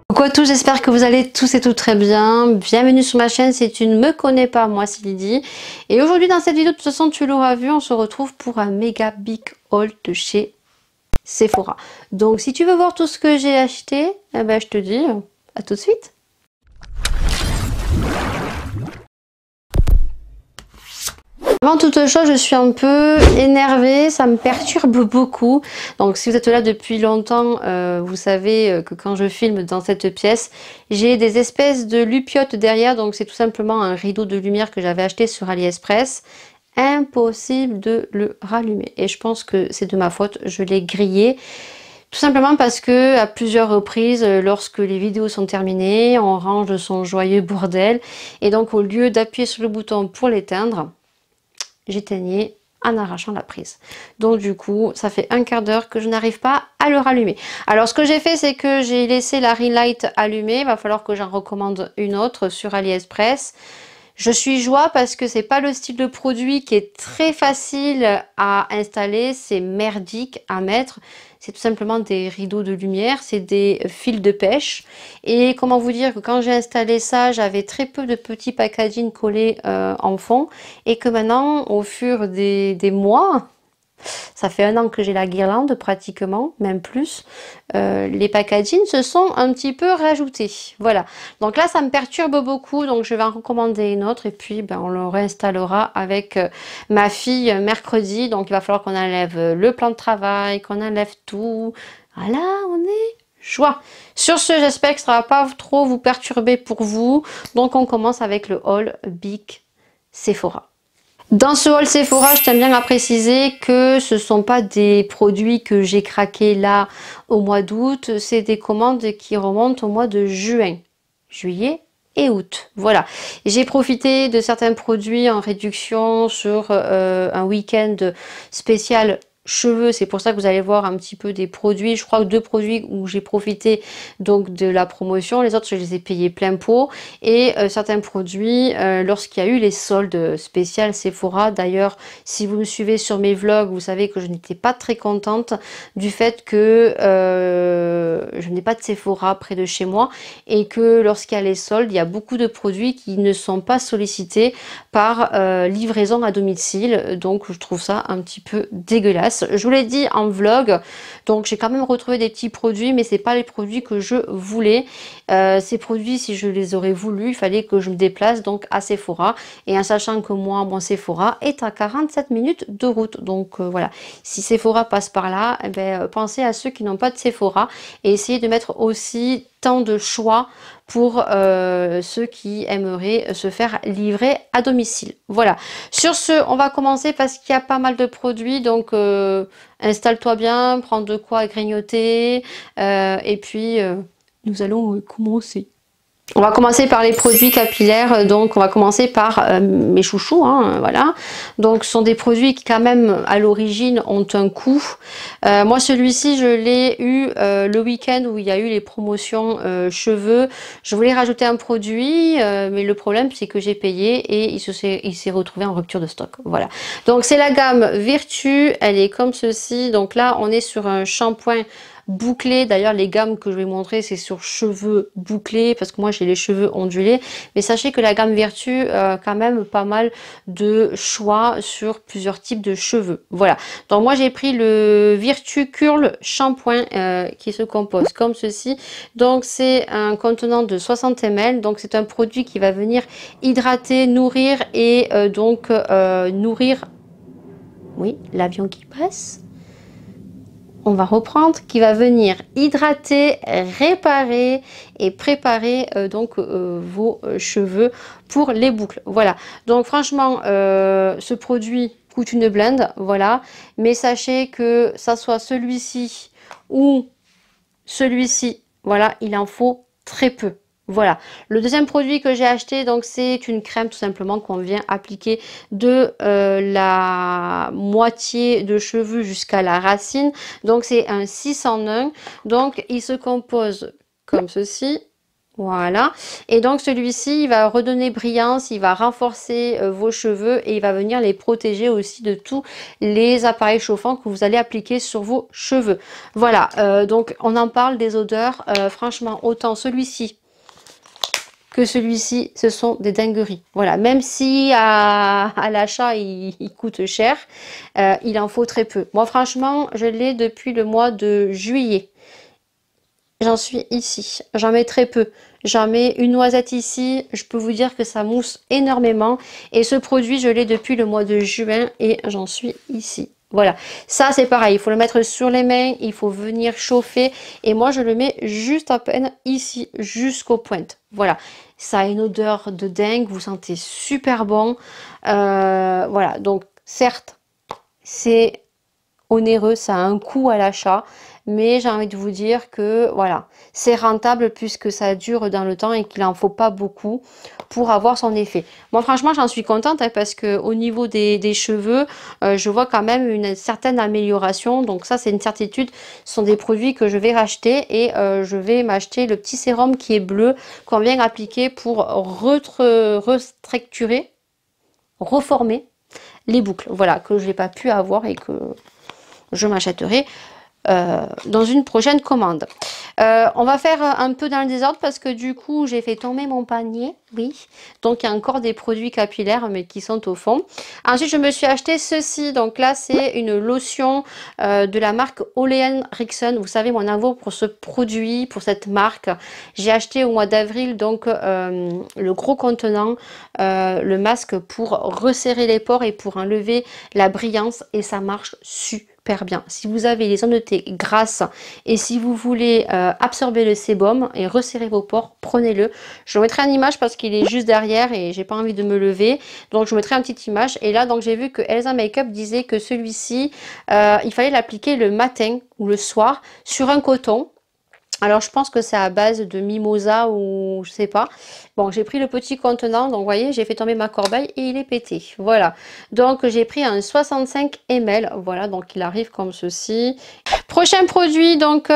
Coucou à tous, j'espère que vous allez tous et toutes très bien. Bienvenue sur ma chaîne, si tu ne me connais pas, moi c'est Lydie. Et aujourd'hui dans cette vidéo, de toute façon tu l'auras vu, on se retrouve pour un méga big haul de chez Sephora. Donc si tu veux voir tout ce que j'ai acheté, eh ben, je te dis à tout de suite. Avant toute chose, je suis un peu énervée, ça me perturbe beaucoup. Donc si vous êtes là depuis longtemps, vous savez que quand je filme dans cette pièce, j'ai des espèces de lupiotes derrière. Donc c'est tout simplement un rideau de lumière que j'avais acheté sur AliExpress. Impossible de le rallumer. Et je pense que c'est de ma faute, je l'ai grillé. Tout simplement parce que à plusieurs reprises, lorsque les vidéos sont terminées, on range son joyeux bordel. Et donc au lieu d'appuyer sur le bouton pour l'éteindre, j'éteignais en arrachant la prise. Donc du coup, ça fait un quart d'heure que je n'arrive pas à le rallumer. Alors ce que j'ai fait, c'est que j'ai laissé la ring light allumée. Il va falloir que j'en recommande une autre sur AliExpress. Je suis joie parce que c'est pas le style de produit qui est très facile à installer, c'est merdique à mettre. C'est tout simplement des rideaux de lumière, c'est des fils de pêche. Et comment vous dire que quand j'ai installé ça, j'avais très peu de petits packaging collés en fond. Et que maintenant, au fur des mois, ça fait 1 an que j'ai la guirlande pratiquement, même plus. Les packaging se sont un petit peu rajoutés. Voilà. Donc là, ça me perturbe beaucoup. Donc je vais en recommander une autre. Et puis, ben, on le réinstallera avec ma fille mercredi. Donc il va falloir qu'on enlève le plan de travail, qu'on enlève tout. Voilà, on est joie. Sur ce, j'espère que ça ne va pas trop vous perturber pour vous. Donc on commence avec le haul Big Sephora. Dans ce haul Sephora, je tiens bien à préciser que ce ne sont pas des produits que j'ai craqués là au mois d'août, c'est des commandes qui remontent au mois de juin, juillet et août. Voilà, j'ai profité de certains produits en réduction sur un week-end spécial cheveux, c'est pour ça que vous allez voir un petit peu des produits. Je crois que 2 produits où j'ai profité donc de la promotion, les autres je les ai payés plein pot. Et certains produits lorsqu'il y a eu les soldes spéciales Sephora. D'ailleurs, si vous me suivez sur mes vlogs, vous savez que je n'étais pas très contente du fait que je n'ai pas de Sephora près de chez moi et que lorsqu'il y a les soldes, il y a beaucoup de produits qui ne sont pas sollicités par livraison à domicile. Donc je trouve ça un petit peu dégueulasse. Je vous l'ai dit en vlog, donc j'ai quand même retrouvé des petits produits, mais c'est pas les produits que je voulais. Ces produits, si je les aurais voulu, il fallait que je me déplace donc à Sephora, et en sachant que moi, mon Sephora est à 47 minutes de route. Donc voilà, si Sephora passe par là, eh ben, pensez à ceux qui n'ont pas de Sephora et essayez de mettre aussi tant de choix pour ceux qui aimeraient se faire livrer à domicile. Voilà, sur ce, on va commencer parce qu'il y a pas mal de produits, donc installe-toi bien, prends de quoi grignoter et puis nous allons commencer. On va commencer par les produits capillaires, donc on va commencer par mes chouchous, hein, voilà. Donc ce sont des produits qui quand même à l'origine ont un coût. Moi celui-ci je l'ai eu le week-end où il y a eu les promotions cheveux. Je voulais rajouter un produit, mais le problème c'est que j'ai payé et il s'est retrouvé en rupture de stock. Voilà. Donc c'est la gamme Virtue, elle est comme ceci. Donc là on est sur un shampoing bouclé. D'ailleurs les gammes que je vais montrer c'est sur cheveux bouclés parce que moi j'ai les cheveux ondulés, mais sachez que la gamme Virtue quand même pas mal de choix sur plusieurs types de cheveux. Voilà, donc moi j'ai pris le Virtue Curl shampoing qui se compose comme ceci. Donc c'est un contenant de 60 ml, donc c'est un produit qui va venir hydrater, nourrir et donc nourrir, oui, l'avion qui passe. On va reprendre, qui va venir hydrater, réparer et préparer donc vos cheveux pour les boucles. Voilà, donc franchement ce produit coûte une blinde, voilà, mais sachez que ça soit celui-ci ou celui-ci, voilà, il en faut très peu. Voilà, le deuxième produit que j'ai acheté, donc c'est une crème tout simplement qu'on vient appliquer de la moitié de cheveux jusqu'à la racine. Donc c'est un 6 en 1, donc il se compose comme ceci. Voilà. Et donc celui-ci, il va redonner brillance, il va renforcer vos cheveux et il va venir les protéger aussi de tous les appareils chauffants que vous allez appliquer sur vos cheveux. Voilà, donc on en parle des odeurs. Franchement, autant celui-ci que celui-ci, ce sont des dingueries. Voilà, même si à l'achat, il coûte cher, il en faut très peu. Moi, franchement, je l'ai depuis le mois de juillet. J'en suis ici. J'en mets très peu. J'en mets une noisette ici. Je peux vous dire que ça mousse énormément. Et ce produit, je l'ai depuis le mois de juin et j'en suis ici. Voilà. Ça, c'est pareil. Il faut le mettre sur les mains. Il faut venir chauffer. Et moi, je le mets juste à peine ici, jusqu'aux pointes. Voilà. Ça a une odeur de dingue. Vous sentez super bon. Voilà. Donc, certes, c'est onéreux. Ça a un coût à l'achat. Mais j'ai envie de vous dire que voilà, c'est rentable puisque ça dure dans le temps et qu'il n'en faut pas beaucoup pour avoir son effet. Moi franchement j'en suis contente hein, parce que au niveau des cheveux, je vois quand même une certaine amélioration. Donc ça c'est une certitude, ce sont des produits que je vais racheter et je vais m'acheter le petit sérum qui est bleu qu'on vient appliquer pour restructurer, reformer les boucles. Voilà, que je n'ai pas pu avoir et que je m'achèterai dans une prochaine commande. On va faire un peu dans le désordre parce que du coup j'ai fait tomber mon panier, oui, donc il y a encore des produits capillaires mais qui sont au fond. Ensuite je me suis acheté ceci, donc là c'est une lotion de la marque Ole Henriksen. Vous savez mon amour pour ce produit, pour cette marque. J'ai acheté au mois d'avril donc le gros contenant, le masque pour resserrer les pores et pour enlever la brillance et ça marche super bien. Si vous avez les zones de thé grasses et si vous voulez absorber le sébum et resserrer vos pores, prenez-le. Je vous mettrai une image parce qu'il est juste derrière et j'ai pas envie de me lever. Donc je vous mettrai une petite image. Et là donc j'ai vu que Elsa Makeup disait que celui-ci, il fallait l'appliquer le matin ou le soir sur un coton. Alors je pense que c'est à base de mimosa ou je sais pas. Bon j'ai pris le petit contenant, donc vous voyez j'ai fait tomber ma corbeille et il est pété. Voilà, donc j'ai pris un 65 ml, voilà donc il arrive comme ceci. Prochain produit, donc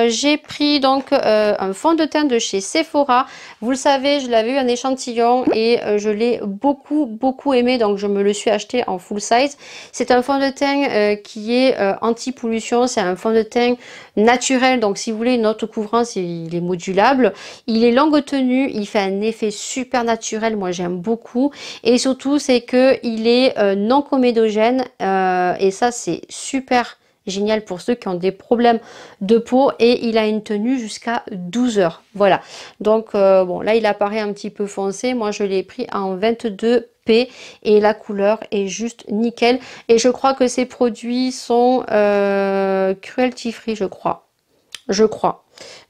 j'ai pris donc un fond de teint de chez Sephora. Vous le savez, je l'avais eu en échantillon et je l'ai beaucoup aimé, donc je me le suis acheté en full size. C'est un fond de teint qui est anti-pollution, c'est un fond de teint naturel, donc si vous voulez une haute couvrance, il est modulable. Il est longue tenue, il fait un effet super naturel, moi j'aime beaucoup. Et surtout, c'est que il est non comédogène et ça c'est super génial pour ceux qui ont des problèmes de peau et il a une tenue jusqu'à 12 heures. Voilà. Donc bon, là il apparaît un petit peu foncé. Moi je l'ai pris en 22P et la couleur est juste nickel. Et je crois que ces produits sont cruelty free, je crois.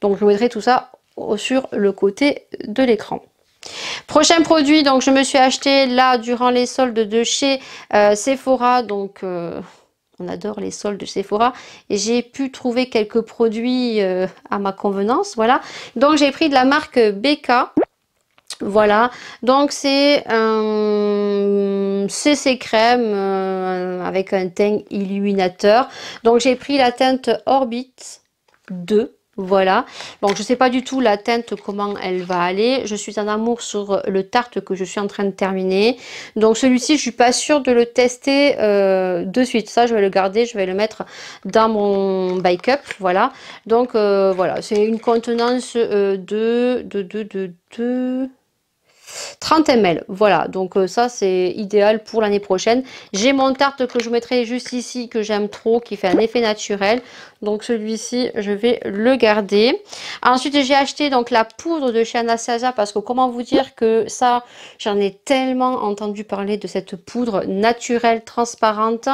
Donc je vous mettrai tout ça sur le côté de l'écran. Prochain produit, donc je me suis acheté là durant les soldes de chez Sephora, donc on adore les soldes de Sephora et j'ai pu trouver quelques produits à ma convenance, voilà. Donc j'ai pris de la marque BK. Voilà, donc c'est un CC crème avec un teint illuminateur. Donc j'ai pris la teinte Orbit 2. Voilà, donc je sais pas du tout la teinte comment elle va aller. Je suis en amour sur le Tarte que je suis en train de terminer. Donc celui-ci je suis pas sûre de le tester de suite. Ça je vais le garder, je vais le mettre dans mon backup. Voilà, donc voilà, c'est une contenance de 30 ml, voilà, donc ça c'est idéal pour l'année prochaine. J'ai mon Tarte que je mettrai juste ici, que j'aime trop, qui fait un effet naturel. Donc celui-ci, je vais le garder. Ensuite, j'ai acheté donc la poudre de chez Anastasia parce que comment vous dire que ça, j'en ai tellement entendu parler de cette poudre naturelle, transparente.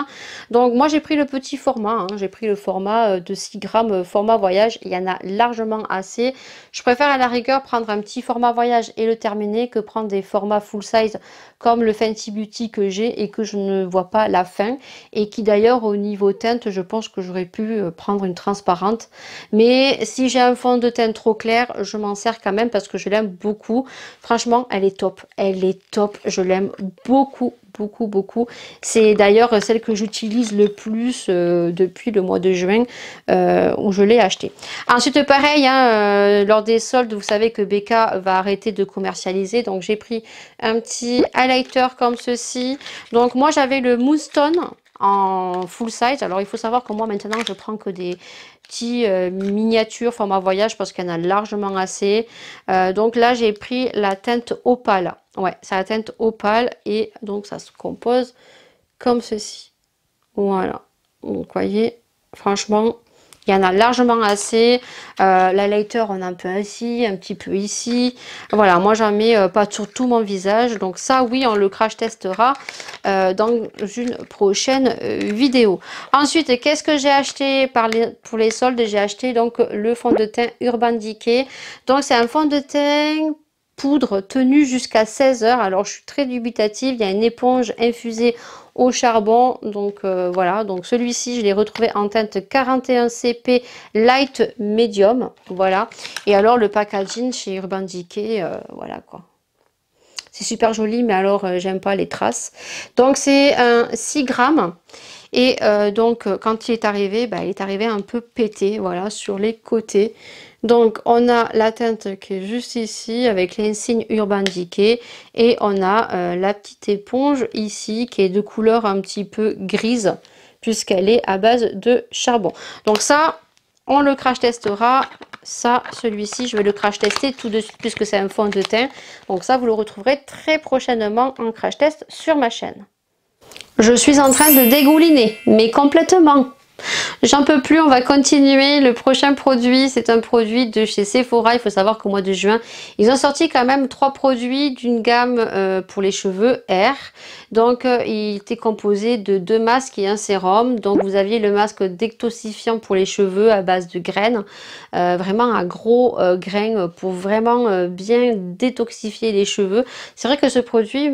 Donc moi, j'ai pris le petit format, hein. J'ai pris le format de 6 grammes, format voyage. Il y en a largement assez. Je préfère à la rigueur prendre un petit format voyage et le terminer que prendre des formats full size comme le Fenty Beauty que j'ai et que je ne vois pas la fin et qui d'ailleurs au niveau teinte je pense que j'aurais pu prendre une transparente, mais si j'ai un fond de teint trop clair je m'en sers quand même parce que je l'aime beaucoup. Franchement elle est top, je l'aime beaucoup beaucoup. C'est d'ailleurs celle que j'utilise le plus depuis le mois de juin où je l'ai acheté. Ensuite pareil, hein, lors des soldes, vous savez que BK va arrêter de commercialiser, donc j'ai pris un petit highlighter comme ceci. Donc moi j'avais le Moonstone en full size. Alors il faut savoir que moi maintenant je prends que des petits miniatures format voyage parce qu'il y en a largement assez. Donc là j'ai pris la teinte opale. Ouais, c'est la teinte opale et donc ça se compose comme ceci. Voilà, donc vous voyez, franchement il y en a largement assez. L'highlighter on a un peu ici, un petit peu ici. Voilà, moi j'en mets pas sur tout mon visage. Donc ça oui, on le crash testera dans une prochaine vidéo. Ensuite, qu'est-ce que j'ai acheté pour les soldes? J'ai acheté donc le fond de teint Urban Decay. Donc c'est un fond de teint poudre tenu jusqu'à 16 heures. Alors je suis très dubitative. Il y a une éponge infusée au charbon, donc voilà, donc celui-ci je l'ai retrouvé en teinte 41 CP light medium, voilà. Et alors le packaging chez Urban Decay, voilà quoi, c'est super joli, mais alors j'aime pas les traces. Donc c'est un 6 grammes et donc quand il est arrivé, bah, il est arrivé un peu pété, voilà, sur les côtés. Donc on a la teinte qui est juste ici avec l'insigne Urban Decay et on a la petite éponge ici qui est de couleur un petit peu grise puisqu'elle est à base de charbon. Donc ça on le crash testera. Ça, celui-ci, je vais le crash tester tout de suite puisque c'est un fond de teint. Donc ça, vous le retrouverez très prochainement en crash test sur ma chaîne. Je suis en train de dégouliner, mais complètement. J'en peux plus, on va continuer. Le prochain produit, c'est un produit de chez Sephora. Il faut savoir qu'au mois de juin, ils ont sorti quand même 3 produits d'une gamme pour les cheveux R. Donc, il était composé de 2 masques et un sérum. Donc, vous aviez le masque détoxifiant pour les cheveux à base de graines. Vraiment un gros grain pour vraiment bien détoxifier les cheveux. C'est vrai que ce produit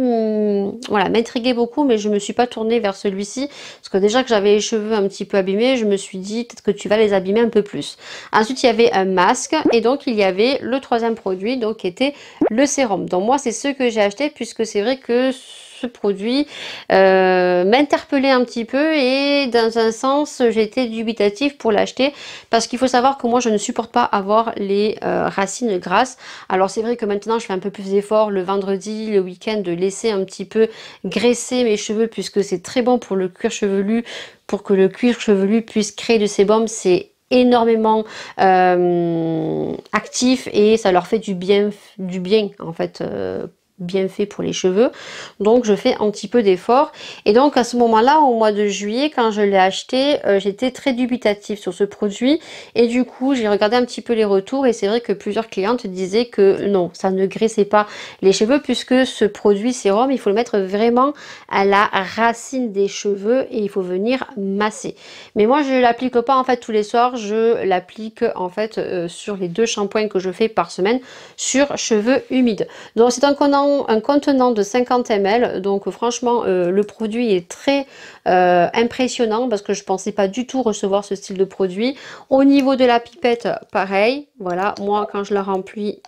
voilà, m'intriguait beaucoup, mais je ne me suis pas tournée vers celui-ci. Parce que déjà que j'avais les cheveux un petit peu abîmés, je me suis dit peut-être que tu vas les abîmer un peu plus. Ensuite il y avait un masque et donc il y avait le troisième produit donc qui était le sérum. Donc moi c'est ce que j'ai acheté puisque c'est vrai que ce produit m'interpellait un petit peu et dans un sens j'étais dubitative pour l'acheter parce qu'il faut savoir que moi je ne supporte pas avoir les racines grasses. Alors c'est vrai que maintenant je fais un peu plus d'efforts le vendredi, le week-end de laisser un petit peu graisser mes cheveux puisque c'est très bon pour le cuir chevelu. Pour que le cuir chevelu puisse créer de sébum, c'est énormément actif et ça leur fait du bien en fait, bien fait pour les cheveux. Donc je fais un petit peu d'effort et donc à ce moment là au mois de juillet quand je l'ai acheté j'étais très dubitative sur ce produit et du coup j'ai regardé un petit peu les retours et c'est vrai que plusieurs clientes disaient que non, ça ne graissait pas les cheveux puisque ce produit sérum il faut le mettre vraiment à la racine des cheveux et il faut venir masser. Mais moi je l'applique pas en fait tous les soirs, je l'applique en fait sur les 2 shampoings que je fais par semaine sur cheveux humides. Donc c'est un contenant de 50 ml, donc franchement le produit est très impressionnant parce que je pensais pas du tout recevoir ce style de produit. Au niveau de la pipette pareil, voilà, moi quand je le remplis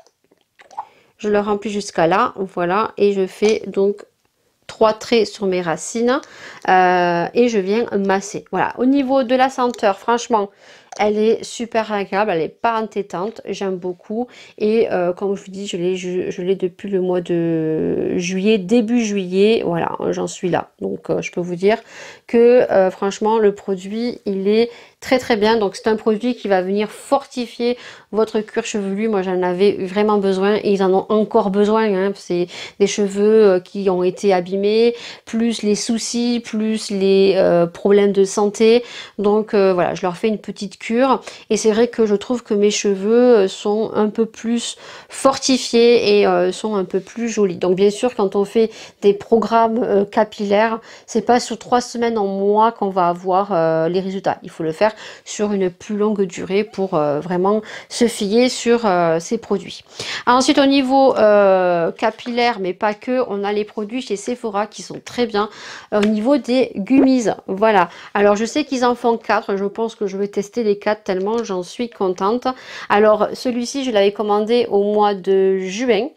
jusqu'à là, voilà, et je fais donc 3 traits sur mes racines et je viens masser. Voilà, au niveau de la senteur, franchement elle est super agréable, elle n'est pas entêtante, j'aime beaucoup et comme je vous dis je l'ai depuis le mois de juillet, début juillet, voilà, j'en suis là. Donc je peux vous dire que franchement le produit il est très bien. Donc c'est un produit qui va venir fortifier votre cuir chevelu. Moi j'en avais vraiment besoin et ils en ont encore besoin, hein. C'est des cheveux qui ont été abîmés, plus les soucis, plus les problèmes de santé. Donc voilà, je leur fais une petite cure et c'est vrai que je trouve que mes cheveux sont un peu plus fortifiés et sont un peu plus jolis. Donc bien sûr quand on fait des programmes capillaires, c'est pas sur 3 semaines en mois qu'on va avoir les résultats. Il faut le faire sur une plus longue durée pour vraiment se fier sur ces produits. Ensuite au niveau capillaire, mais pas que, on a les produits chez Sephora qui sont très bien au niveau des gummies. Voilà, alors je sais qu'ils en font 4, je pense que je vais tester les 4 tellement j'en suis contente. Alors celui-ci je l'avais commandé au mois de juin.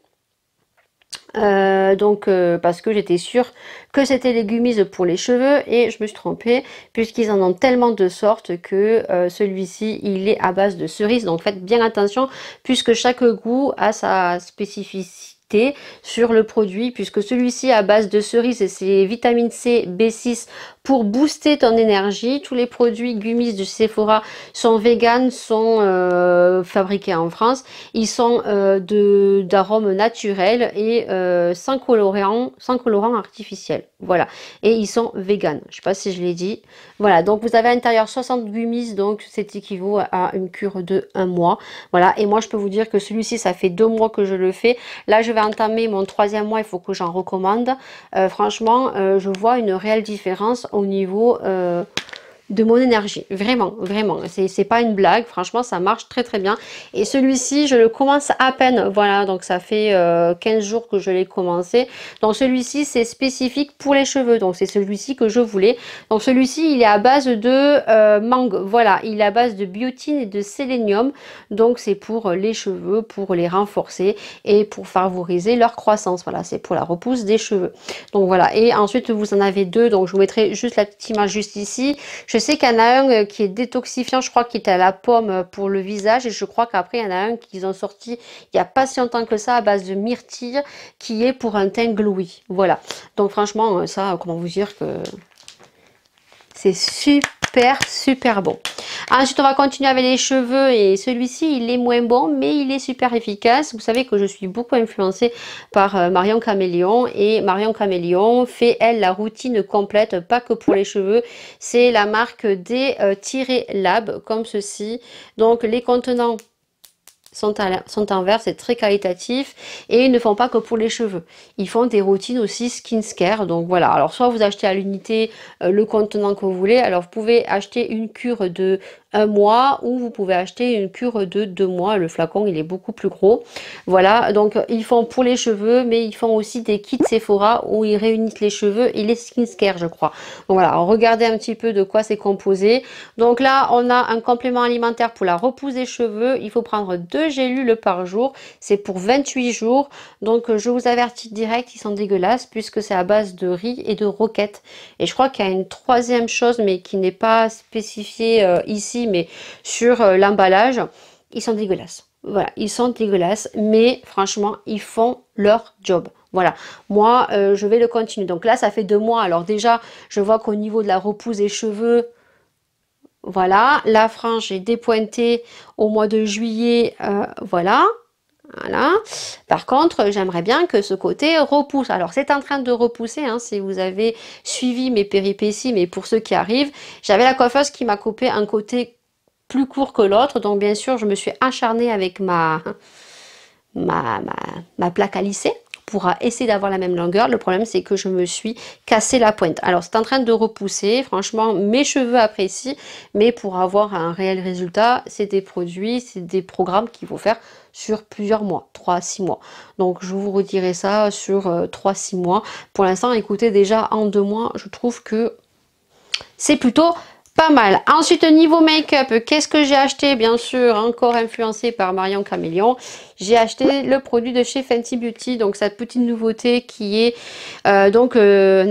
Parce que j'étais sûre que c'était les gummies pour les cheveux et je me suis trompée puisqu'ils en ont tellement de sortes que celui-ci il est à base de cerises, donc faites bien attention puisque chaque goût a sa spécificité sur le produit, puisque celui-ci à base de cerises et c'est vitamine C, B6 pour booster ton énergie. Tous les produits gummies de Sephora sont vegan, sont fabriqués en France. Ils sont d'arômes naturels et sans colorant artificiel. Voilà. Et ils sont vegan. Je sais pas si je l'ai dit. Voilà. Donc vous avez à l'intérieur 60 gummies, donc c'est équivaut à une cure de 1 mois. Voilà. Et moi je peux vous dire que celui-ci, ça fait 2 mois que je le fais. Là je vais entamer mon 3e mois. Il faut que j'en recommande. Franchement, je vois une réelle différence au niveau de mon énergie, vraiment, vraiment, c'est pas une blague, franchement ça marche très très bien. Et celui-ci je le commence à peine, voilà, donc ça fait 15 jours que je l'ai commencé. Donc celui-ci c'est spécifique pour les cheveux, donc c'est celui-ci que je voulais. Donc celui-ci il est à base de mangue, voilà, il est à base de biotine et de sélénium, donc c'est pour les cheveux, pour les renforcer et pour favoriser leur croissance, voilà, c'est pour la repousse des cheveux. Donc voilà, et ensuite vous en avez 2, donc je vous mettrai juste la petite image juste ici. Je sais qu'il y en a un qui est détoxifiant, je crois qu'il est à la pomme pour le visage. Et je crois qu'après, il y en a un qu'ils ont sorti il n'y a pas si longtemps que ça à base de myrtille qui est pour un teint glowy. Voilà. Donc franchement, ça, comment vous dire que c'est super, super bon. Ensuite, on va continuer avec les cheveux et celui-ci, il est moins bon, mais il est super efficace. Vous savez que je suis beaucoup influencée par Marion Caméléon et Marion Caméléon fait, elle, la routine complète, pas que pour les cheveux. C'est la marque des Lab, comme ceci. Donc, les contenants sont en vert, c'est très qualitatif et ils ne font pas que pour les cheveux. Ils font des routines aussi skincare, donc voilà. Alors soit vous achetez à l'unité le contenant que vous voulez, alors vous pouvez acheter une cure de 1 mois ou vous pouvez acheter une cure de 2 mois. Le flacon il est beaucoup plus gros. Voilà, donc ils font pour les cheveux, mais ils font aussi des kits Sephora où ils réunissent les cheveux et les skincare, je crois. Donc voilà, regardez un petit peu de quoi c'est composé. Donc là, on a un complément alimentaire pour la repousse des cheveux. Il faut prendre 2 gélules par jour. C'est pour 28 jours. Donc je vous avertis direct, ils sont dégueulasses puisque c'est à base de riz et de roquettes. Et je crois qu'il y a une 3e chose, mais qui n'est pas spécifiée ici, mais sur l'emballage. Ils sont dégueulasses. Voilà, ils sont dégueulasses, mais franchement, ils font leur job. Voilà, moi, je vais le continuer. Donc là, ça fait 2 mois. Alors déjà, je vois qu'au niveau de la repousse des cheveux, voilà, la frange est dépointée au mois de juillet, voilà. Voilà. Par contre, j'aimerais bien que ce côté repousse. Alors, c'est en train de repousser, hein, si vous avez suivi mes péripéties, mais pour ceux qui arrivent, j'avais la coiffeuse qui m'a coupé un côté plus court que l'autre. Donc, bien sûr, je me suis acharnée avec ma plaque à lisser pour essayer d'avoir la même longueur. Le problème, c'est que je me suis cassé la pointe. Alors, c'est en train de repousser. Franchement, mes cheveux apprécient. Mais pour avoir un réel résultat, c'est des produits, c'est des programmes qu'il faut faire sur plusieurs mois, 3 à 6 mois. Donc, je vous redirai ça sur 3-6 mois. Pour l'instant, écoutez, déjà en 2 mois, je trouve que c'est plutôt pas mal. Ensuite, niveau make-up, qu'est-ce que j'ai acheté? Bien sûr, encore influencé par Marion Caméléon. J'ai acheté le produit de chez Fenty Beauty, donc cette petite nouveauté qui est un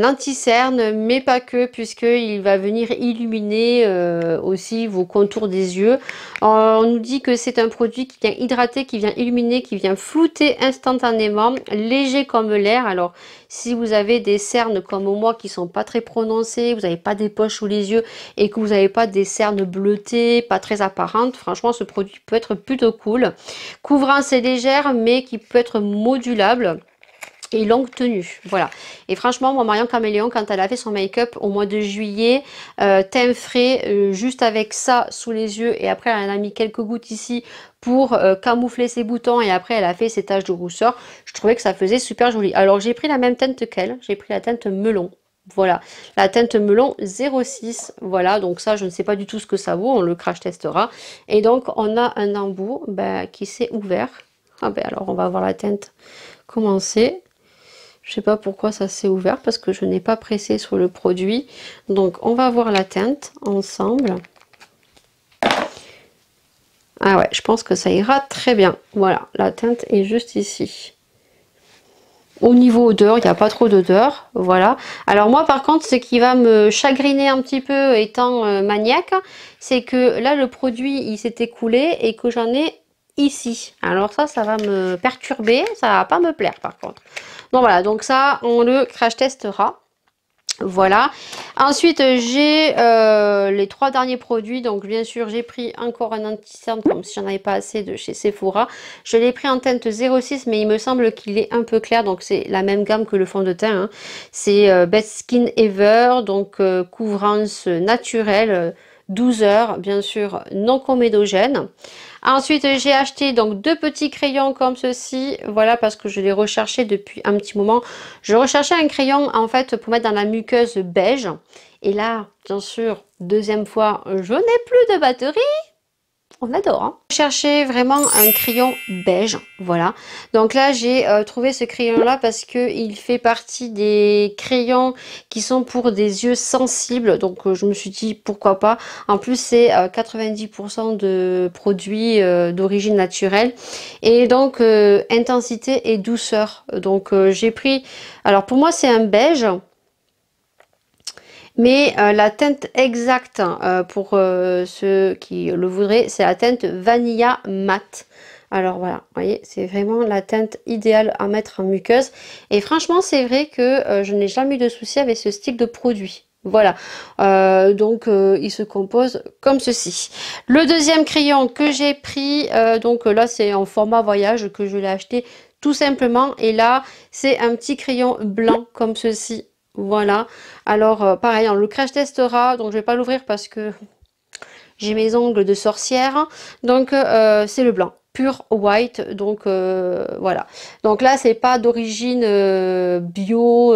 anti-cerne, mais pas que, puisqu'il va venir illuminer aussi vos contours des yeux. On nous dit que c'est un produit qui vient hydrater, qui vient illuminer, qui vient flouter instantanément, léger comme l'air. Alors, si vous avez des cernes comme moi qui sont pas très prononcées, vous n'avez pas des poches sous les yeux et que vous n'avez pas des cernes bleutées, pas très apparentes, franchement, ce produit peut être plutôt cool. Couvrance est légère, mais qui peut être modulable et longue tenue, voilà. Et franchement, moi, Marion Caméléon, quand elle a fait son make-up au mois de juillet, teint frais, juste avec ça sous les yeux, et après elle en a mis quelques gouttes ici pour camoufler ses boutons, et après elle a fait ses taches de rousseur. Je trouvais que ça faisait super joli. Alors j'ai pris la même teinte qu'elle, j'ai pris la teinte melon. Voilà, la teinte melon 06, voilà, donc ça je ne sais pas du tout ce que ça vaut, on le crash testera. Et donc on a un embout qui s'est ouvert. Ah ben alors on va voir la teinte commencer. Je sais pas pourquoi ça s'est ouvert parce que je n'ai pas pressé sur le produit. Donc on va voir la teinte ensemble. Ah ouais, je pense que ça ira très bien. Voilà, la teinte est juste ici. Au niveau odeur, il n'y a pas trop d'odeur, voilà. Alors moi par contre, ce qui va me chagriner un petit peu étant maniaque, c'est que là le produit il s'est écoulé et que j'en ai ici. Alors ça va me perturber, ça va pas me plaire par contre. Donc voilà, donc ça on le crash testera. Voilà. Ensuite, j'ai les 3 derniers produits. Donc, bien sûr, j'ai pris encore un anti-cerne comme si j'en avais pas assez de chez Sephora. Je l'ai pris en teinte 06, mais il me semble qu'il est un peu clair. Donc, c'est la même gamme que le fond de teint, hein. C'est Best Skin Ever. Donc, couvrance naturelle, 12 heures, bien sûr, non comédogène. Ensuite, j'ai acheté donc 2 petits crayons comme ceci, voilà, parce que je les recherchais depuis un petit moment. Je recherchais un crayon en fait pour mettre dans la muqueuse beige. Et là, bien sûr, deuxième fois, je n'ai plus de batterie. On adore, hein. Je cherchais vraiment un crayon beige, voilà. Donc là, j'ai trouvé ce crayon-là parce que il fait partie des crayons qui sont pour des yeux sensibles. Donc je me suis dit pourquoi pas. En plus, c'est 90% de produits d'origine naturelle. Et donc intensité et douceur. Donc j'ai pris. Alors pour moi, c'est un beige. Mais la teinte exacte pour ceux qui le voudraient, c'est la teinte Vanilla Mat. Alors voilà, vous voyez, c'est vraiment la teinte idéale à mettre en muqueuse. Et franchement, c'est vrai que je n'ai jamais eu de souci avec ce style de produit. Voilà, donc il se compose comme ceci. Le deuxième crayon que j'ai pris, donc là c'est en format voyage que je l'ai acheté tout simplement. Et là, c'est un petit crayon blanc comme ceci. Voilà, alors pareil, on le crash testera, donc je vais pas l'ouvrir parce que j'ai mes ongles de sorcière. Donc c'est le blanc, pure white, donc voilà. Donc là, c'est pas d'origine bio,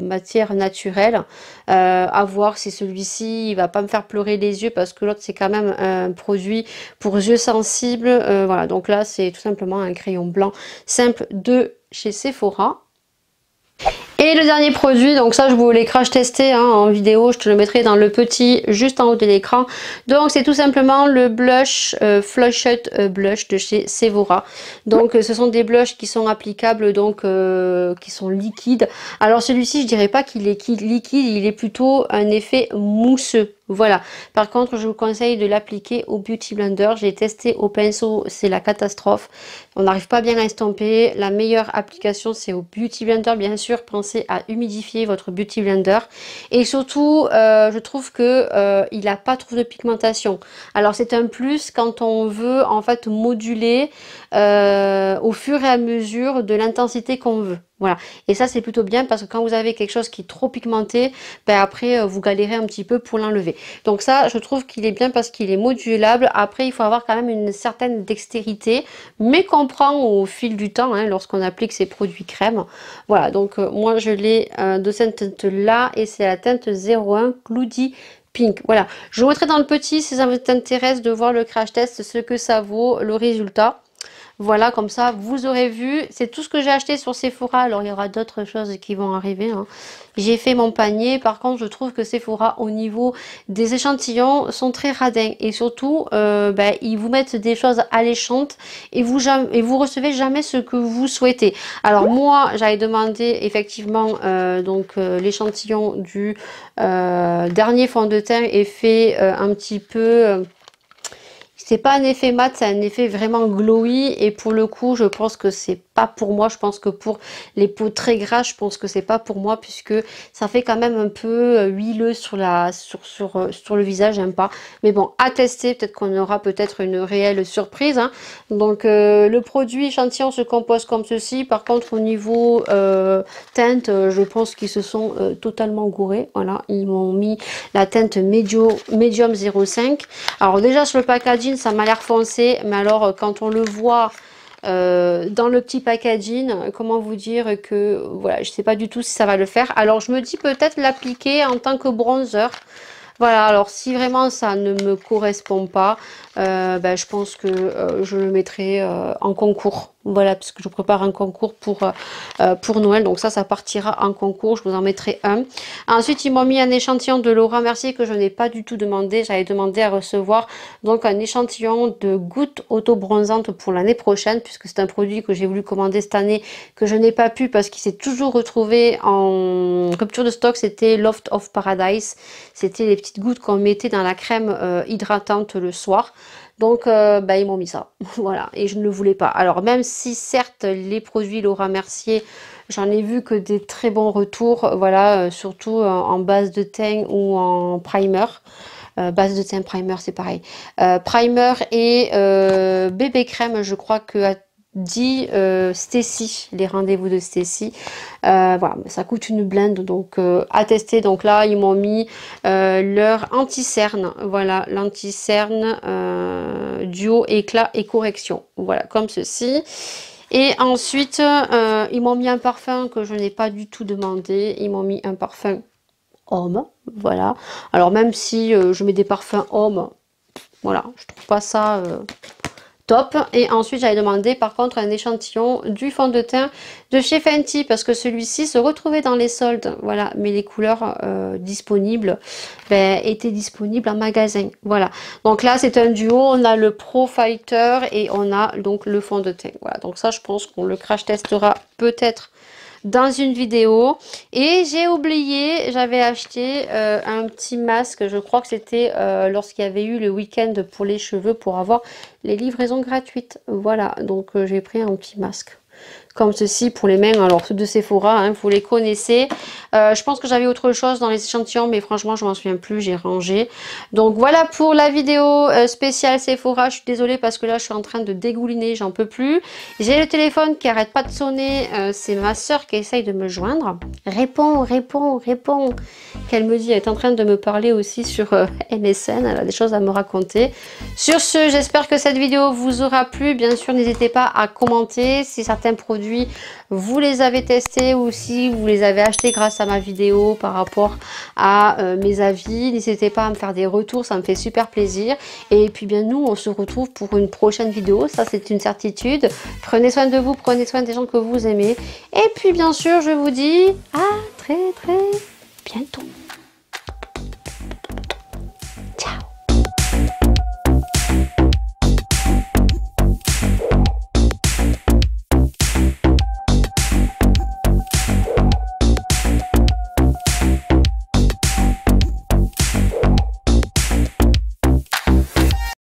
matière naturelle. À voir si celui-ci, il va pas me faire pleurer les yeux parce que l'autre, c'est quand même un produit pour yeux sensibles. Voilà, donc là, c'est tout simplement un crayon blanc simple de chez Sephora. Et le dernier produit, donc ça je vous l'ai crash testé hein, en vidéo, je te le mettrai dans le petit juste en haut de l'écran. Donc c'est tout simplement le blush Flushed Blush de chez Sephora. Donc ce sont des blushs qui sont applicables, donc qui sont liquides. Alors celui-ci je dirais pas qu'il est liquide, il est plutôt un effet mousseux. Voilà. Par contre, je vous conseille de l'appliquer au Beauty Blender. J'ai testé au pinceau, c'est la catastrophe. On n'arrive pas bien à estomper. La meilleure application, c'est au Beauty Blender. Bien sûr, pensez à humidifier votre Beauty Blender. Et surtout, je trouve que il n'a pas trop de pigmentation. Alors, c'est un plus quand on veut en fait moduler au fur et à mesure de l'intensité qu'on veut. Voilà, et ça c'est plutôt bien parce que quand vous avez quelque chose qui est trop pigmenté, ben après vous galérez un petit peu pour l'enlever. Donc ça je trouve qu'il est bien parce qu'il est modulable. Après il faut avoir quand même une certaine dextérité, mais qu'on prend au fil du temps hein, lorsqu'on applique ces produits crème. Voilà, donc moi je l'ai de cette teinte là et c'est la teinte 01 Cloudy Pink. Voilà, je vous mettrai dans le petit si ça vous intéresse de voir le crash test, ce que ça vaut, le résultat. Voilà, comme ça, vous aurez vu. C'est tout ce que j'ai acheté sur Sephora. Alors, il y aura d'autres choses qui vont arriver, hein. J'ai fait mon panier. Par contre, je trouve que Sephora, au niveau des échantillons, sont très radins. Et surtout, ils vous mettent des choses alléchantes et vous recevez jamais ce que vous souhaitez. Alors, moi, j'avais demandé effectivement l'échantillon du dernier fond de teint est fait un petit peu... c'est pas un effet mat, c'est un effet vraiment glowy et pour le coup je pense que c'est pas pour moi. Je pense que pour les peaux très grasses, je pense que c'est pas pour moi puisque ça fait quand même un peu huileux sur le visage, j'aime pas. Mais bon, à tester, peut-être qu'on aura peut-être une réelle surprise, hein. Donc le produit échantillon se compose comme ceci. Par contre au niveau teinte, je pense qu'ils se sont totalement gourés. Voilà, ils m'ont mis la teinte Medium 05. Alors déjà sur le packaging ça m'a l'air foncé, mais alors quand on le voit dans le petit packaging, comment vous dire que voilà, je sais pas du tout si ça va le faire. Alors je me dis peut-être l'appliquer en tant que bronzer. Voilà, alors si vraiment ça ne me correspond pas, je pense que je le mettrai en concours. Voilà, parce que je prépare un concours pour Noël. Donc ça partira en concours. Je vous en mettrai un. Ensuite, ils m'ont mis un échantillon de Laura Mercier que je n'ai pas du tout demandé. J'avais demandé à recevoir donc un échantillon de gouttes auto-bronzantes pour l'année prochaine, puisque c'est un produit que j'ai voulu commander cette année, que je n'ai pas pu parce qu'il s'est toujours retrouvé en rupture de stock. C'était Loft of Paradise. C'était les petites gouttes qu'on mettait dans la crème hydratante le soir. Donc, ils m'ont mis ça. Voilà. Et je ne le voulais pas. Alors, même si, certes, les produits Laura Mercier, j'en ai vu que des très bons retours. Voilà. Surtout en base de teint ou en primer. Base de teint, primer, c'est pareil. Primer et bébé crème, je crois que dit Stacy, les rendez-vous de Stacy. Voilà, ça coûte une blinde, donc à tester. Donc là, ils m'ont mis leur anti-cerne. Voilà, l'anti-cerne duo éclat et correction. Voilà, comme ceci. Et ensuite, ils m'ont mis un parfum que je n'ai pas du tout demandé. Ils m'ont mis un parfum homme. Voilà. Alors, même si je mets des parfums hommes, voilà, je trouve pas ça top. Et ensuite, j'avais demandé par contre un échantillon du fond de teint de chez Fenty parce que celui-ci se retrouvait dans les soldes. Voilà, mais les couleurs disponibles étaient disponibles en magasin. Voilà. Donc là, c'est un duo. On a le Pro Fighter et on a donc le fond de teint. Voilà. Donc ça, je pense qu'on le crash testera peut-être dans une vidéo. Et j'ai oublié, j'avais acheté un petit masque, je crois que c'était lorsqu'il y avait eu le week-end pour les cheveux pour avoir les livraisons gratuites. Voilà, donc j'ai pris un petit masque comme ceci pour les mains. Alors ceux de Sephora, hein, vous les connaissez. Je pense que j'avais autre chose dans les échantillons, mais franchement je m'en souviens plus, j'ai rangé. Donc voilà pour la vidéo spéciale Sephora. Je suis désolée parce que là je suis en train de dégouliner, j'en peux plus. J'ai le téléphone qui arrête pas de sonner, c'est ma soeur qui essaye de me joindre. Réponds, réponds, réponds. Qu'elle me dit, elle est en train de me parler aussi sur MSN, elle a des choses à me raconter. Sur ce, j'espère que cette vidéo vous aura plu. Bien sûr, n'hésitez pas à commenter si certains produits vous les avez testés ou si vous les avez achetés grâce à ma vidéo par rapport à mes avis. N'hésitez pas à me faire des retours, ça me fait super plaisir. Et puis bien nous, on se retrouve pour une prochaine vidéo, ça c'est une certitude. Prenez soin de vous, prenez soin des gens que vous aimez. Et puis bien sûr, je vous dis à très bientôt.